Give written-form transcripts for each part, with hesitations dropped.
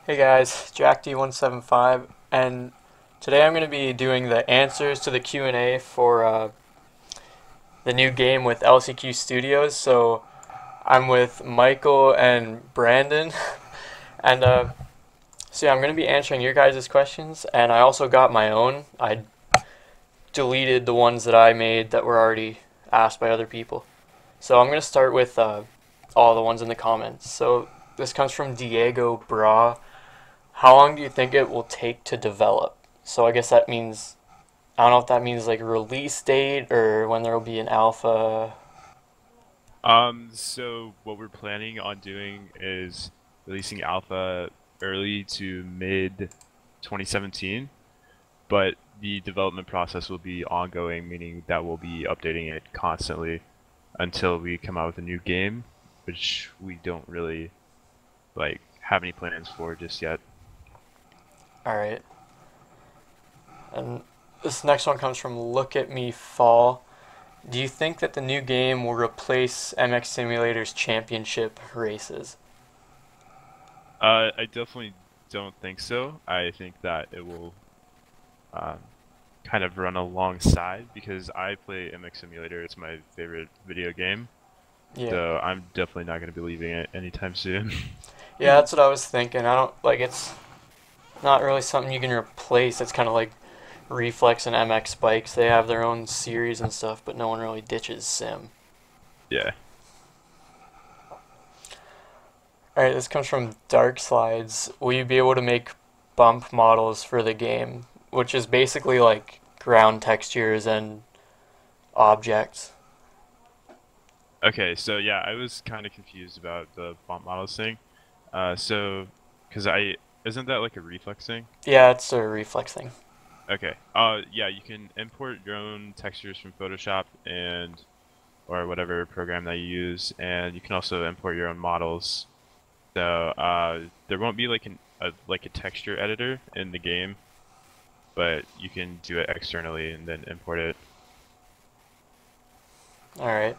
Hey guys, Jack D175, and today I'm going to be doing the answers to the Q&A for the new game with LCQ Studios. So I'm with Michael and Brandon, and so yeah, I'm going to be answering your guys' questions, and I also got my own. I deleted the ones that I made that were already asked by other people. So I'm going to start with all the ones in the comments. So this comes from Diego Bra. How long do you think it will take to develop? So I guess that means, I don't know if that means like release date or when there will be an alpha. So what we're planning on doing is releasing alpha early to mid 2017, but the development process will be ongoing, meaning that we'll be updating it constantly until we come out with a new game, which we don't really have any plans for just yet. Alright. And this next one comes from Look at Me Fall. Do you think that the new game will replace MX Simulator's championship races? I definitely don't think so. I think that it will um, kind of run alongside because I play MX Simulator. It's my favorite video game. Yeah. So I'm definitely not going to be leaving it anytime soon. Yeah, that's what I was thinking. I don't like it's not really something you can replace. It's kind of like Reflex and MX bikes. They have their own series and stuff, but no one really ditches Sim. Yeah. Alright, this comes from Dark Slides. Will you be able to make bump models for the game? Which is basically like ground textures and objects. Okay, so yeah, I was kind of confused about the font models thing. Because I isn't that like a reflex thing? Yeah, it's a reflex thing. Okay. Yeah, you can import your own textures from Photoshop and or whatever program that you use, and you can also import your own models. So there won't be like a texture editor in the game, but you can do it externally and then import it. Alright.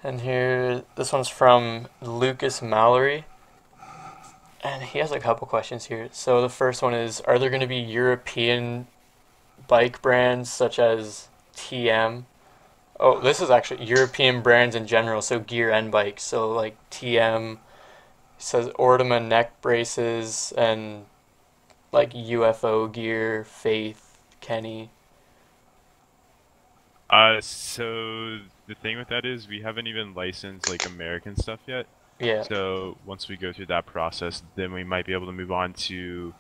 And here, this one's from Lucas Mallory. And he has a couple questions here. So the first one is, are there going to be European bike brands such as TM? Oh, this is actually European brands in general, so gear and bikes. So like TM says Ortima neck braces and like UFO gear, Faith, Kenny. So the thing with that is we haven't even licensed like American stuff yet. Yeah, So once we go through that process, then we might be able to move on to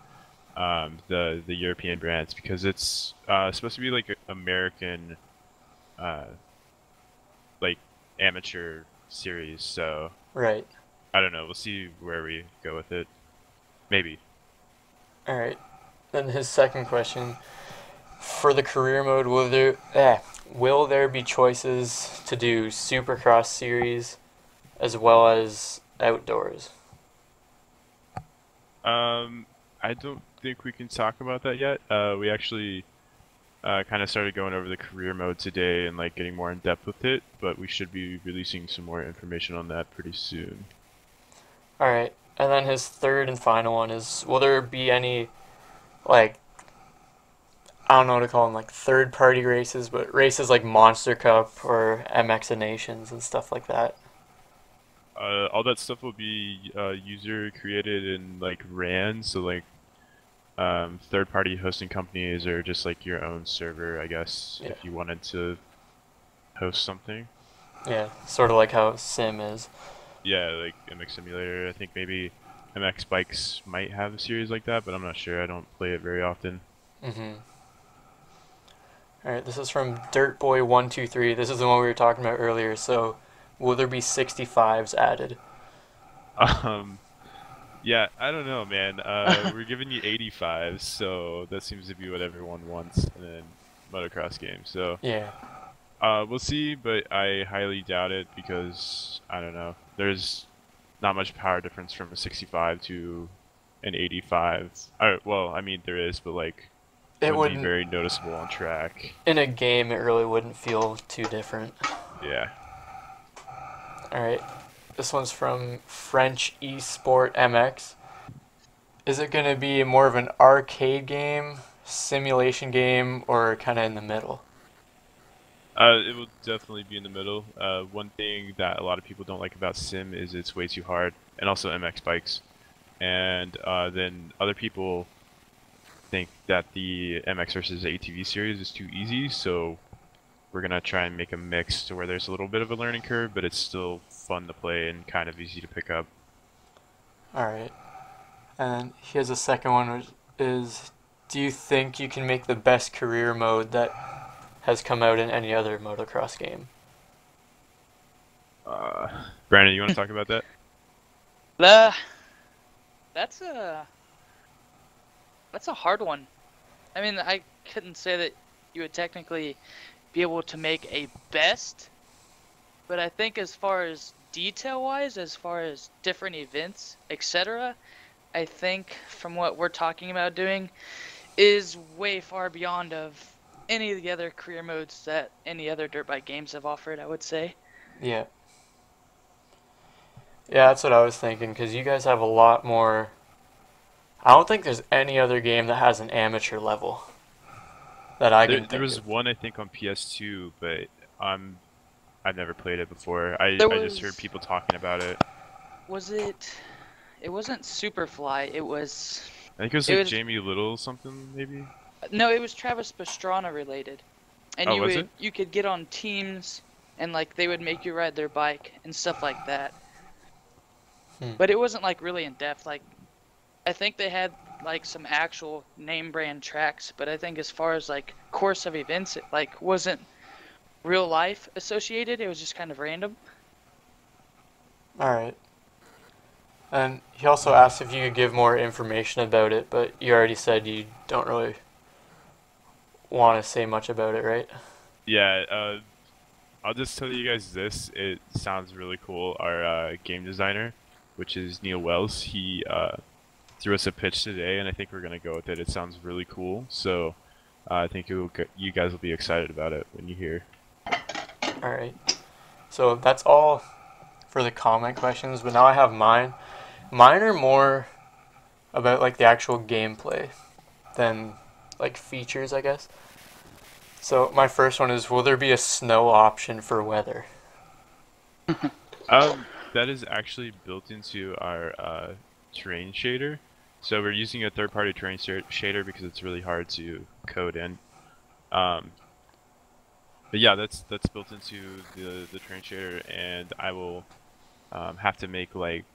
the European brands because it's supposed to be like a American uh, like amateur series. So right. I don't know. We'll see where we go with it. Maybe. All right. Then his second question, for the career mode, will there be choices to do Supercross series as well as outdoors? I don't think we can talk about that yet. We actually kind of started going over the career mode today and like getting more in depth with it, but we should be releasing some more information on that pretty soon. All right. And then his third and final one is, will there be any like, I don't know what to call them, like third party races, but races like Monster Cup or MX Nations and stuff like that? All that stuff will be user created and like ran, so like third party hosting companies or just like your own server, I guess, Yeah. if you wanted to host something. Yeah, sort of like how Sim is. Yeah, like MX Simulator. I think maybe MX Bikes might have a series like that, but I'm not sure. I don't play it very often. Mm-hmm. All right, this is from Dirtboy123. This is the one we were talking about earlier. So, will there be 65s added? Um, yeah, I don't know, man. We're giving you 85s, so that seems to be what everyone wants in a motocross game. So, Yeah. we'll see, but I highly doubt it because I don't know. There's not much power difference from a 65 to an 85. Well, I mean there is, but like It wouldn't be wouldn't, very noticeable on track. in a game, it really wouldn't feel too different. Yeah. All right. This one's from French Esport MX. Is it going to be more of an arcade game, simulation game, or kind of in the middle? It will definitely be in the middle. One thing that a lot of people don't like about Sim is it's way too hard, and also MX bikes. And then other people think that the MX versus ATV series is too easy, so we're gonna try and make a mix to where there's a little bit of a learning curve, but it's still fun to play and kind of easy to pick up. Alright. And here's a second one, which is, do you think you can make the best career mode that has come out in any other motocross game? Uh, Brandon, you want to talk about that? Uh, that's a hard one. I mean, I couldn't say that you would technically be able to make a best, but I think as far as detail-wise, as far as different events, etc., I think from what we're talking about doing is way far beyond of any of the other career modes that any other dirt bike games have offered, I would say. Yeah. Yeah, that's what I was thinking, because you guys have a lot more. I don't think there's any other game that has an amateur level that I can There think was of. one I think on PS2, but um, I've never played it before. I There I just heard was, people talking about it. was it? It wasn't Superfly. It was. I think it was It like was Jamie Little something maybe. no. It was Travis Pastrana related, and Oh, was it? you could get on teams and like they would make you ride their bike and stuff like that. Hmm. But it wasn't like really in depth. Like I think they had like some actual name brand tracks, but I think as far as like course of events, it like wasn't real life associated. It was just kind of random. Alright. And he also asked if you could give more information about it, but you already said you don't really want to say much about it, right? Yeah. I'll just tell you guys this. It sounds really cool. Our game designer, which is Neil Wells, he threw us a pitch today, and I think we're gonna go with it. It sounds really cool. So I think you guys will be excited about it when you hear. Alright. So that's all for the comment questions, but now I have mine. Mine are more about like the actual gameplay than like features, I guess. So my first one is, will there be a snow option for weather? That is actually built into our terrain shader. So we're using a third-party terrain shader because it's really hard to code in. Um, but yeah, that's built into the terrain shader, and I will have to make like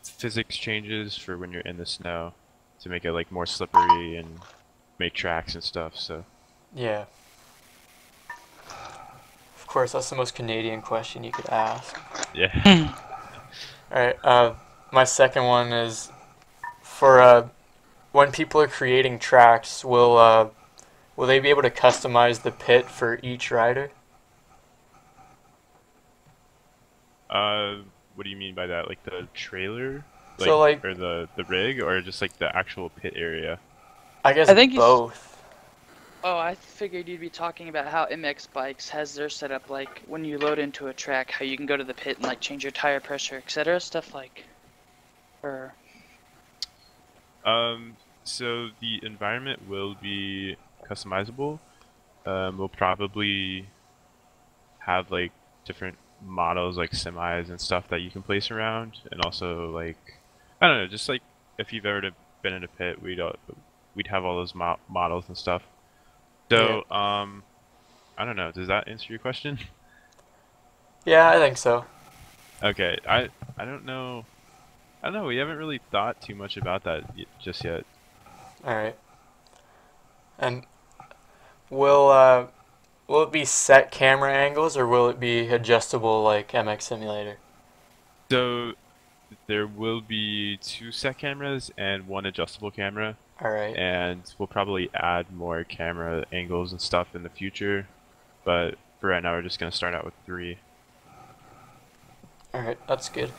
physics changes for when you're in the snow to make it like more slippery and make tracks and stuff. So Yeah. Of course, that's the most Canadian question you could ask. yeah. Alright, my second one is for when people are creating tracks, will they be able to customize the pit for each rider? Uh, what do you mean by that? Like the trailer, like So like, or the rig, or just like the actual pit area? I guess I think he's. both. Oh, I figured you'd be talking about how MX Bikes has their setup, like when you load into a track, how you can go to the pit and like change your tire pressure, etc. Stuff like. Or So the environment will be customizable. We'll probably have like different models like semis and stuff that you can place around, and also like I don't know, just like if you've ever been in a pit, we'd have all those models and stuff. Yeah. So I don't know. Does that answer your question? Yeah, I think so. Okay, I don't know. I don't know. We haven't really thought too much about that just yet. Alright. And will will it be set camera angles or will it be adjustable like MX Simulator? So there will be two set cameras and one adjustable camera, Alright. and we'll probably add more camera angles and stuff in the future. But for right now, we're just gonna start out with three. Alright, that's good.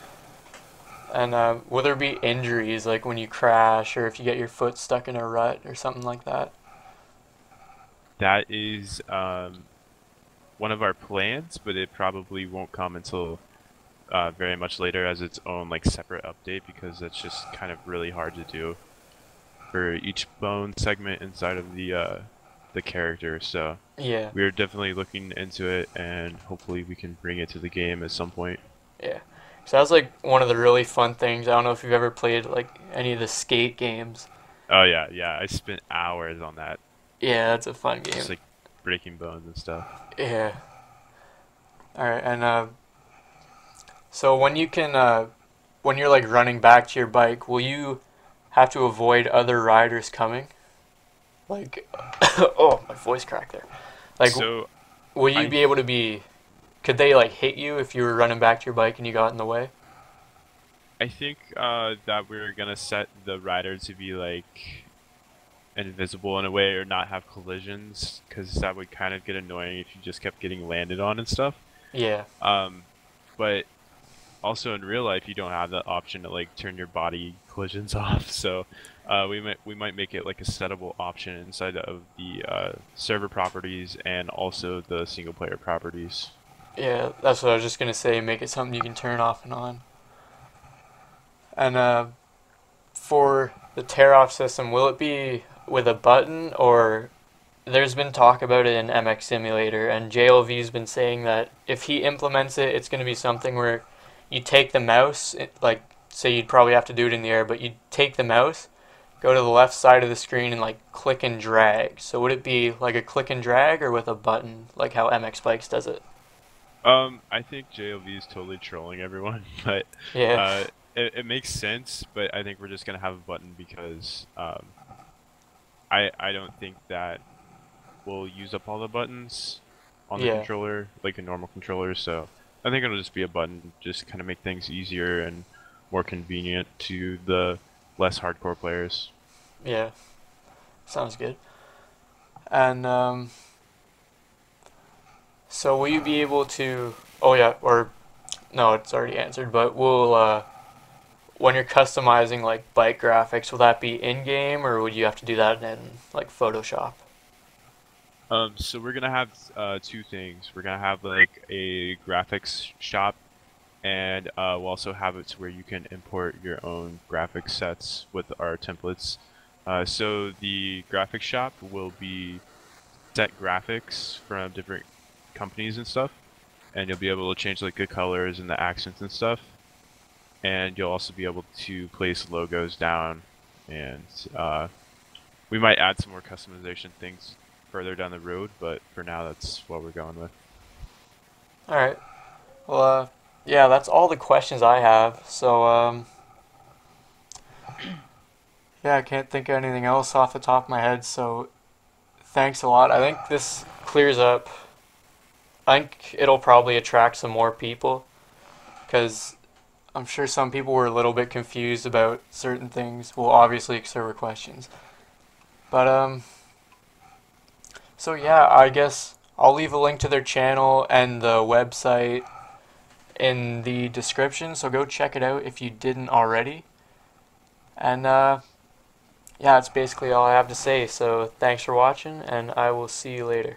And will there be injuries like when you crash or if you get your foot stuck in a rut or something like that? That is one of our plans, but it probably won't come until very much later as its own like separate update because it's just kind of really hard to do for each bone segment inside of the character. So Yeah, we're definitely looking into it, and hopefully we can bring it to the game at some point. yeah. So that's like one of the really fun things. I don't know if you've ever played like any of the skate games. Oh yeah, yeah. I spent hours on that, Yeah, that's a fun just game. like breaking bones and stuff. Yeah. All right, and so when you're like running back to your bike, will you have to avoid other riders coming? Like, oh, my voice cracked there. Like, So will you I be able to be? Could they like hit you if you were running back to your bike and you got in the way? I think that we're gonna set the rider to be like invisible in a way or not have collisions because that would kind of get annoying if you just kept getting landed on and stuff. Yeah, Um, but also in real life, you don't have the option to like turn your body collisions off. So we might make it like a settable option inside of the server properties and also the single player properties. yeah. That's what I was just gonna say. Make it something you can turn off and on. And for the tear off system, will it be with a button or there's been talk about it in MX Simulator, and JLV's been saying that if he implements it, it's going to be something where you take the mouse, like, say you'd probably have to do it in the air, but you'd take the mouse, go to the left side of the screen, and, like, click and drag. So would it be like a click and drag or with a button, like how MX Bikes does it? I think JLV is totally trolling everyone, but Yeah, it makes sense. But I think we're just gonna have a button because I don't think that we'll use up all the buttons on the yeah, controller like a normal controller. So I think it'll just be a button, just kind of make things easier and more convenient to the less hardcore players. yeah. Sounds good. And, so will you be able to, oh yeah, or, no, it's already answered, but will, when you're customizing like bike graphics, will that be in game or would you have to do that in like Photoshop? So we're gonna have two things. We're gonna have like a graphics shop, and we'll also have it to where you can import your own graphics sets with our templates. So the graphics shop will be set graphics from different companies and stuff, and you'll be able to change like the colors and the accents and stuff. And you'll also be able to place logos down, and we might add some more customization things further down the road, but for now that's what we're going with. All right. Well, yeah, that's all the questions I have. So, yeah, I can't think of anything else off the top of my head. So, thanks a lot. I think this clears up. I think it'll probably attract some more people because I'm sure some people were a little bit confused about certain things. Well, obviously, because there were questions. But, so yeah, I guess I'll leave a link to their channel and the website in the description, so go check it out if you didn't already. And yeah, that's basically all I have to say. So thanks for watching, and I will see you later.